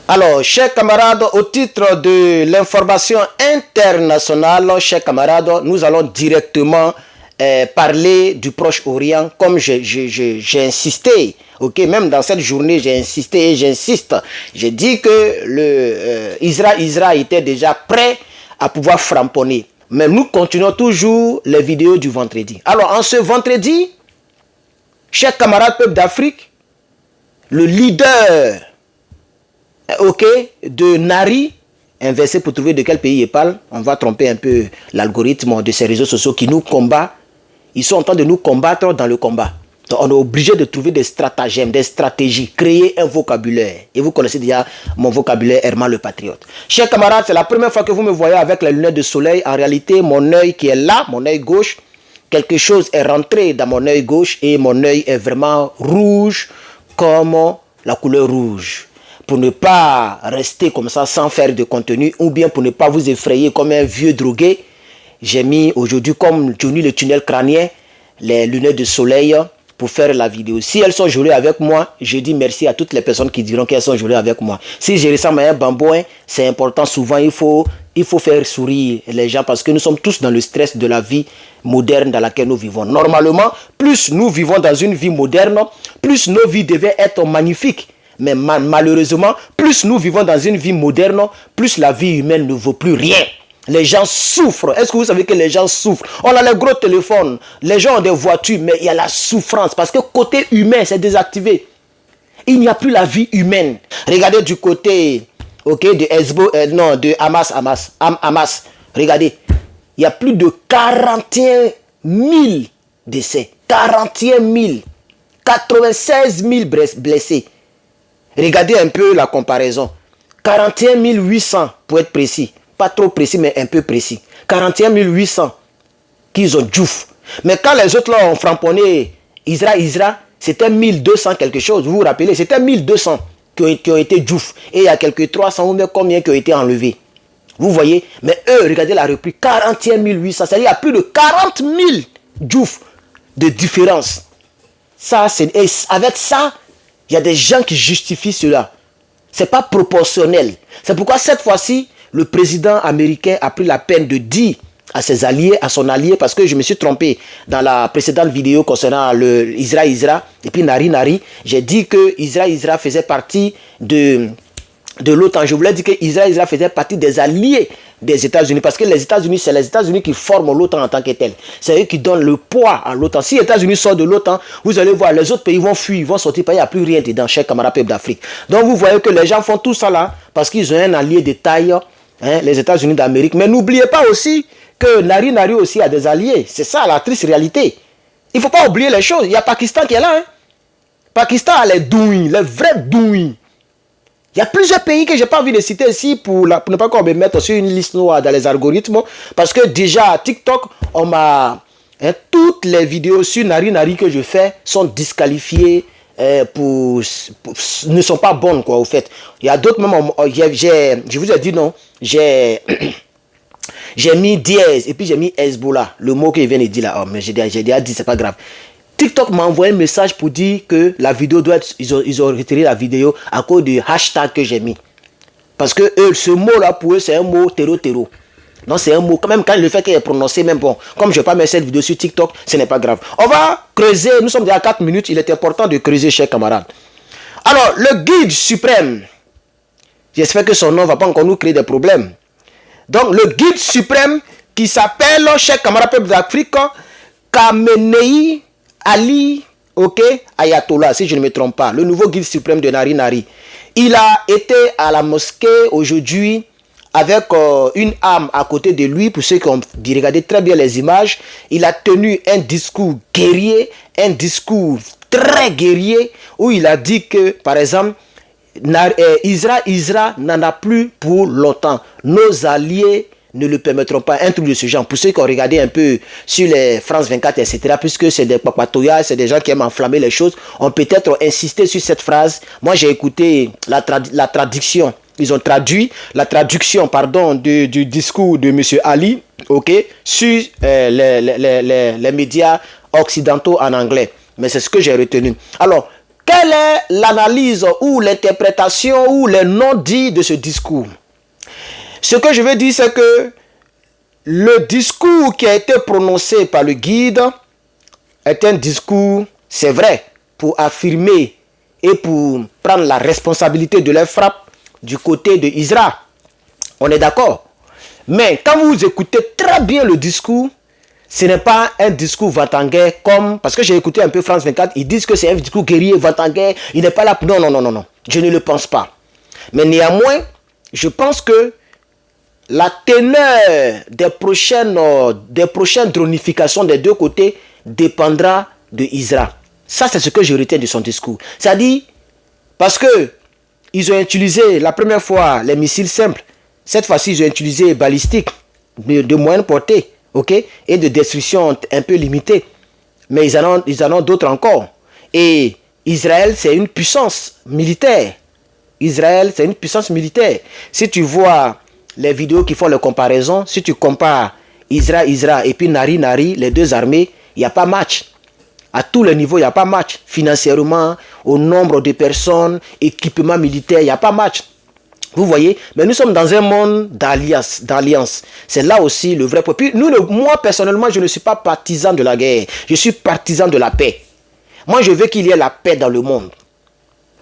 Alors, chers camarades, au titre de l'information internationale, chers camarades, nous allons directement parler du Proche-Orient, comme j'ai insisté. Ok, même dans cette journée, j'ai insisté et j'insiste. J'ai dit que Israël était déjà prêt à pouvoir framponner. Mais nous continuons toujours les vidéos du vendredi. Alors, en ce vendredi, chers camarades peuple d'Afrique, le leader de Nari, inversé pour trouver de quel pays il parle. On va tromper un peu l'algorithme de ces réseaux sociaux qui nous combattent. Ils sont en train de nous combattre dans le combat. Donc on est obligé de trouver des stratagèmes, des stratégies, créer un vocabulaire. Et vous connaissez déjà mon vocabulaire Herman le Patriote. Chers camarades, c'est la première fois que vous me voyez avec les lunettes de soleil. En réalité, mon œil qui est là, mon œil gauche, quelque chose est rentré dans mon œil gauche et mon œil est vraiment rouge comme la couleur rouge. Pour ne pas rester comme ça sans faire de contenu ou bien pour ne pas vous effrayer comme un vieux drogué, j'ai mis aujourd'hui comme Johnny le tunnel crânien les lunettes de soleil pour faire la vidéo. Si elles sont jolies avec moi, je dis merci à toutes les personnes qui diront qu'elles sont jolies avec moi. Si je ressemble à un bambouin, c'est important. Souvent, il faut faire sourire les gens parce que nous sommes tous dans le stress de la vie moderne dans laquelle nous vivons. Normalement, plus nous vivons dans une vie moderne, plus nos vies devaient être magnifiques. Mais malheureusement, plus nous vivons dans une vie moderne, plus la vie humaine ne vaut plus rien. Les gens souffrent. Est-ce que vous savez que les gens souffrent? On a les gros téléphones, les gens ont des voitures, mais il y a la souffrance. Parce que côté humain, c'est désactivé. Il n'y a plus la vie humaine. Regardez du côté de Hamas. Regardez, il y a plus de 41 000 décès. 41 000. 96 000 blessés. Regardez un peu la comparaison. 41 800 pour être précis. Pas trop précis, mais un peu précis. 41 800 qu'ils ont djouf. Mais quand les autres là ont framponné Israël, c'était 1200 quelque chose. Vous vous rappelez, c'était 1200 qui ont été djouf. Et il y a quelques 300 ou même combien qui ont été enlevés. Vous voyez? Mais eux, regardez la reprise. 41 800. C'est-à-dire qu'il y a plus de 40 000 djouf de différence. Et avec ça, il y a des gens qui justifient cela. Ce n'est pas proportionnel. C'est pourquoi cette fois-ci, le président américain a pris la peine de dire à ses alliés, à son allié, parce que je me suis trompé dans la précédente vidéo concernant Israël et puis Nari, j'ai dit que Israël faisait partie de l'OTAN. Je voulais dire que Israël faisait partie des alliés des États-Unis, parce que les États-Unis, c'est les États-Unis qui forment l'OTAN en tant que tel. C'est eux qui donnent le poids à l'OTAN. Si les États-Unis sortent de l'OTAN, vous allez voir, les autres pays vont fuir, ils vont sortir, il n'y a plus rien dedans, chers camarades peuples d'Afrique. Donc vous voyez que les gens font tout ça là, parce qu'ils ont un allié de taille, les États-Unis d'Amérique. Mais n'oubliez pas aussi que Nari aussi a des alliés. C'est ça la triste réalité. Il ne faut pas oublier les choses. Il y a Pakistan qui est là. Pakistan a les douilles, les vrais douilles. Il y a plusieurs pays que je n'ai pas envie de citer ici pour ne pas qu'on me mette sur une liste noire dans les algorithmes. Parce que déjà à TikTok, on m'a... toutes les vidéos sur Nari que je fais sont disqualifiées ne sont pas bonnes, quoi, au fait. Il y a d'autres moments, je vous ai dit non, j'ai mis dièse et puis j'ai mis Hezbollah, le mot qu'il vient de dire là. Oh, mais j'ai déjà dit, c'est pas grave. TikTok m'a envoyé un message pour dire que la vidéo doit être... Ils ont retiré la vidéo à cause du hashtag que j'ai mis. Parce que ce mot-là, pour eux, c'est un mot terreau. Non, c'est un mot, quand même, quand le fait qu'il est prononcé, même bon, comme je ne vais pas mettre cette vidéo sur TikTok, ce n'est pas grave. On va creuser, nous sommes déjà à 4 minutes, il est important de creuser, chers camarades. Alors, le guide suprême, j'espère que son nom ne va pas encore nous créer des problèmes. Donc, le guide suprême qui s'appelle, chers camarades peuple d'Afrique, Khamenei Ali, Ayatollah, si je ne me trompe pas, le nouveau guide suprême de Nari. Il a été à la mosquée aujourd'hui avec une arme à côté de lui. Pour ceux qui ont regardé très bien les images, il a tenu un discours guerrier, un discours très guerrier, où il a dit que, par exemple, Israël n'en a plus pour longtemps. Nos alliés ne le permettront pas, un truc de ce genre. Pour ceux qui ont regardé un peu sur les France 24, etc., puisque c'est des papatouillas, c'est des gens qui aiment enflammer les choses, on peut-être insisté sur cette phrase. Moi, j'ai écouté la traduction. Ils ont traduit la traduction, du discours de M. Ali, sur les médias occidentaux en anglais. Mais c'est ce que j'ai retenu. Alors, Quelle est l'analyse ou l'interprétation ou les non-dits de ce discours? Ce que je veux dire, c'est que le discours qui a été prononcé par le guide est un discours, c'est vrai, pour affirmer et pour prendre la responsabilité de leur frappe du côté d'Israël. On est d'accord. Mais quand vous écoutez très bien le discours, ce n'est pas un discours va-t-en-guerre comme... Parce que j'ai écouté un peu France 24, ils disent que c'est un discours guerrier, va-t-en-guerre, il n'est pas là... Non, non, non, non, non. Je ne le pense pas. Mais néanmoins, je pense que la teneur des prochaines dronifications des deux côtés dépendra de Israël. Ça, c'est ce que je retiens de son discours. C'est-à-dire, parce que ils ont utilisé la première fois les missiles simples. Cette fois-ci, ils ont utilisé balistiques de moyenne portée, ok, et de destruction un peu limitée. Mais ils en ont d'autres encore. Et Israël, c'est une puissance militaire. Israël, c'est une puissance militaire. Si tu vois les vidéos qui font les comparaisons, si tu compares Israël et puis Nari, les deux armées, il n'y a pas match. À tous les niveaux, il n'y a pas match. Financièrement, au nombre de personnes, équipement militaire, il n'y a pas match. Vous voyez, mais nous sommes dans un monde d'alliance. C'est là aussi le vrai point. Puis moi, personnellement, je ne suis pas partisan de la guerre. Je suis partisan de la paix. Moi, je veux qu'il y ait la paix dans le monde.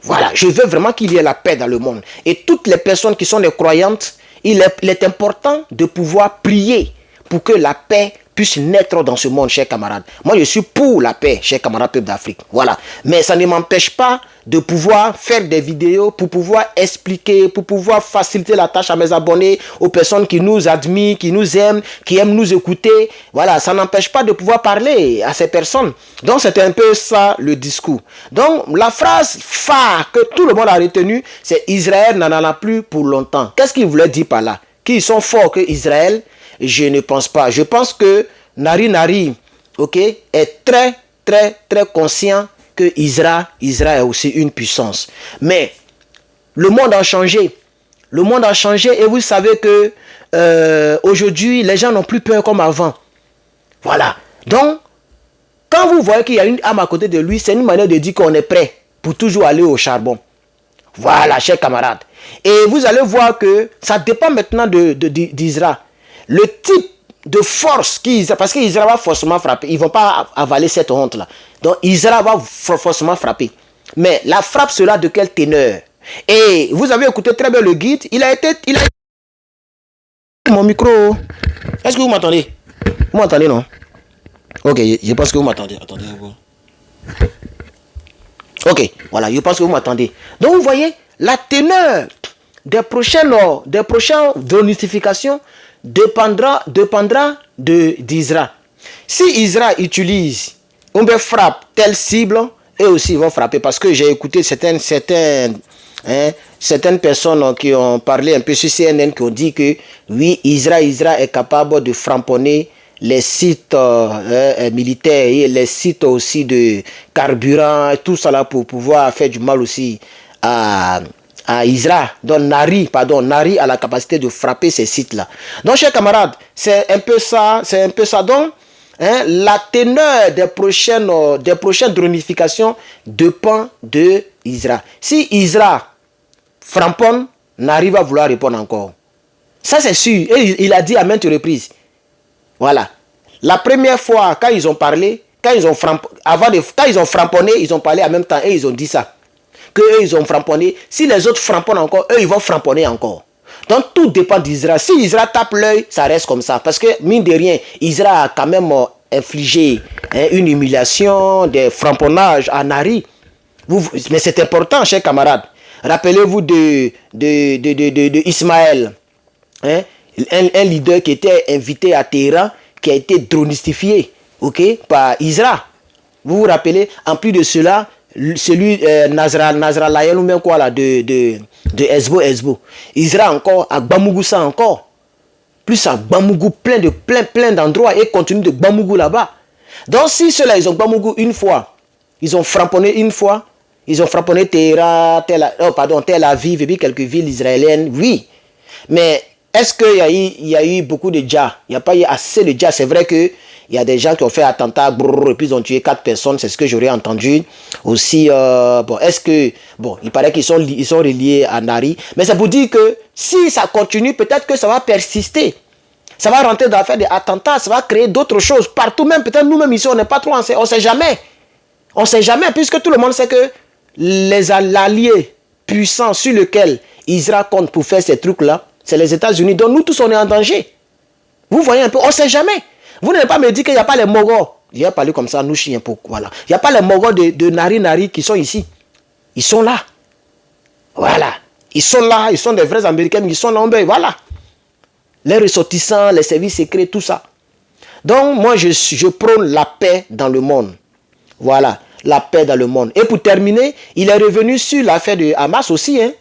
Voilà, je veux vraiment qu'il y ait la paix dans le monde. Et toutes les personnes qui sont des croyantes, il est important de pouvoir prier pour que la paix puisse naître dans ce monde, chers camarades. Moi, je suis pour la paix, chers camarades peuple d'Afrique. Voilà. Mais ça ne m'empêche pas de pouvoir faire des vidéos, pour pouvoir expliquer, pour pouvoir faciliter la tâche à mes abonnés, aux personnes qui nous admirent, qui nous aiment, qui aiment nous écouter. Voilà, ça n'empêche pas de pouvoir parler à ces personnes. Donc, c'était un peu ça, le discours. Donc, la phrase phare que tout le monde a retenue, c'est Israël n'en a plus pour longtemps. Qu'est-ce qu'il voulait dire par là? Qu'ils sont forts que Israël? Je ne pense pas. Je pense que Nari, ok, est très conscient que Israël est aussi une puissance. Mais le monde a changé. Le monde a changé et vous savez que aujourd'hui, les gens n'ont plus peur comme avant. Voilà. Donc, quand vous voyez qu'il y a une âme à côté de lui, c'est une manière de dire qu'on est prêt pour toujours aller au charbon. Voilà, chers camarades. Et vous allez voir que ça dépend maintenant d'Israël. Le type de force parce qu'Israël va forcément frapper. Ils ne vont pas avaler cette honte-là. Donc, Israël va forcément frapper. Mais la frappe sera de quelle teneur? Et vous avez écouté très bien le guide. Il a été... Mon micro... Est-ce que vous m'entendez? Vous m'entendez, non? Ok, je pense que vous m'entendez. Attendez. Ok, voilà, je pense que vous m'entendez. Donc, vous voyez, la teneur des prochaines dronifications dépendra d'Israël. Si Israël utilise ou bien frappe telle cible, eux aussi vont frapper. Parce que j'ai écouté certaines personnes qui ont parlé un peu sur CNN qui ont dit que oui, Israël est capable de framponner les sites militaires et les sites aussi de carburant, tout ça là pour pouvoir faire du mal aussi à Israël. Donc Nari a la capacité de frapper ces sites-là. Donc, chers camarades, c'est un peu ça. Donc, la teneur des prochaines dronifications dépend de Israël. Si Israël framponne, Nari va vouloir répondre encore. Ça, c'est sûr. Et il a dit à maintes reprises. Voilà. La première fois, quand ils ont parlé, quand ils ont framponné, ils ont parlé en même temps et ils ont dit ça. Qu'eux, ils ont framponné. Si les autres framponnent encore, eux, ils vont framponner encore. Donc, tout dépend d'Israël. Si Israël tape l'œil, ça reste comme ça. Parce que, mine de rien, Israël a quand même infligé une humiliation, des framponnages à Nari. Mais c'est important, chers camarades. Rappelez-vous de Ismaël. Un leader qui était invité à Téhéran, qui a été dronistifié, par Israël. Vous vous rappelez? En plus de cela, celui Nasrallah ou même quoi là de Hezbo. Israël encore à Bamougusa encore. Plus à Bamougou, plein d'endroits et continue de Bamougou là-bas. Donc si ceux-là ils ont Bamougou une fois, ils ont framponné une fois, ils ont framponné Téhéran, Tel Aviv et puis quelques villes israéliennes, oui. Mais est-ce qu'il y a eu beaucoup de djihad? Il n'y a pas eu assez de djihad. C'est vrai que Il y a des gens qui ont fait attentat, brrr, et puis ils ont tué 4 personnes, c'est ce que j'aurais entendu. Aussi, bon, est-ce que, bon, il paraît qu'ils sont reliés à Nari. Mais c'est pour dire que si ça continue, peut-être que ça va persister. Ça va rentrer dans l'affaire des attentats, ça va créer d'autres choses. Partout même, peut-être nous-mêmes ici, on n'est pas trop, on ne sait jamais. On ne sait jamais, puisque tout le monde sait que les alliés puissants sur lesquels Israël compte pour faire ces trucs-là, c'est les États-Unis. Donc nous tous, on est en danger. Vous voyez un peu, on ne sait jamais. Vous n'allez pas me dire qu'il n'y a pas les Mogos. J'ai parlé comme ça, nous chiens pour voilà. Il n'y a pas les Mogos de Nari qui sont ici. Ils sont là. Voilà. Ils sont là, ils sont des vrais Américains, mais ils sont là, voilà. Les ressortissants, les services secrets, tout ça. Donc, moi, je prône la paix dans le monde. Voilà, la paix dans le monde. Et pour terminer, il est revenu sur l'affaire de Hamas aussi. Hein.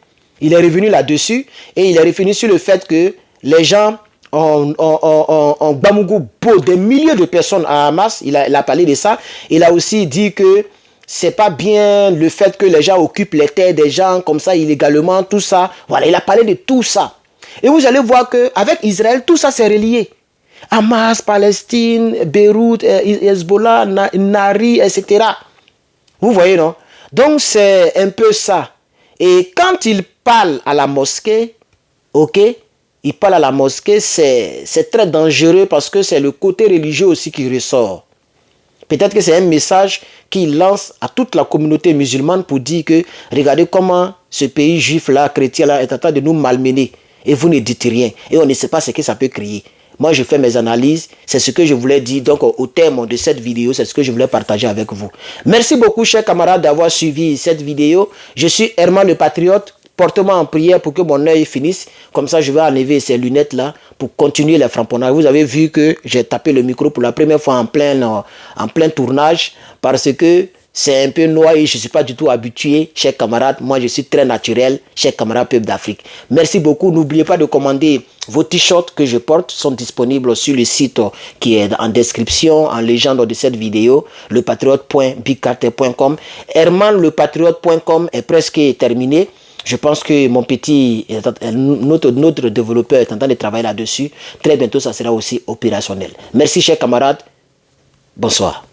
Il est revenu là-dessus. Et il est revenu sur le fait que les gens en Bamougo, des milliers de personnes à Hamas, il a parlé de ça. Il a aussi dit que c'est pas bien le fait que les gens occupent les terres des gens comme ça illégalement, tout ça. Voilà, il a parlé de tout ça. Et vous allez voir qu'avec Israël, tout ça c'est relié. Hamas, Palestine, Beyrouth, Hezbollah, Nari, etc. Vous voyez, non? Donc c'est un peu ça. Et quand il parle à la mosquée, ok, il parle à la mosquée, c'est très dangereux parce que c'est le côté religieux aussi qui ressort. Peut-être que c'est un message qu'il lance à toute la communauté musulmane pour dire que regardez comment ce pays juif-là, chrétien-là, est en train de nous malmener. Et vous ne dites rien. Et on ne sait pas ce que ça peut créer. Moi, je fais mes analyses. C'est ce que je voulais dire. Donc, au terme de cette vidéo, c'est ce que je voulais partager avec vous. Merci beaucoup, chers camarades, d'avoir suivi cette vidéo. Je suis Herman le Patriote. Portez-moi en prière pour que mon œil finisse. Comme ça, je vais enlever ces lunettes-là pour continuer les frapponnades. Vous avez vu que j'ai tapé le micro pour la première fois en plein tournage parce que c'est un peu noir et je ne suis pas du tout habitué, chers camarades. Moi, je suis très naturel, chers camarades peuple d'Afrique. Merci beaucoup. N'oubliez pas de commander vos t-shirts que je porte. Sont disponibles sur le site qui est en description, en légende de cette vidéo, lepatriote.bigcartel.com. hermanlepatriote.com est presque terminé. Je pense que mon petit, notre développeur est en train de travailler là-dessus. Très bientôt, ça sera aussi opérationnel. Merci, chers camarades. Bonsoir.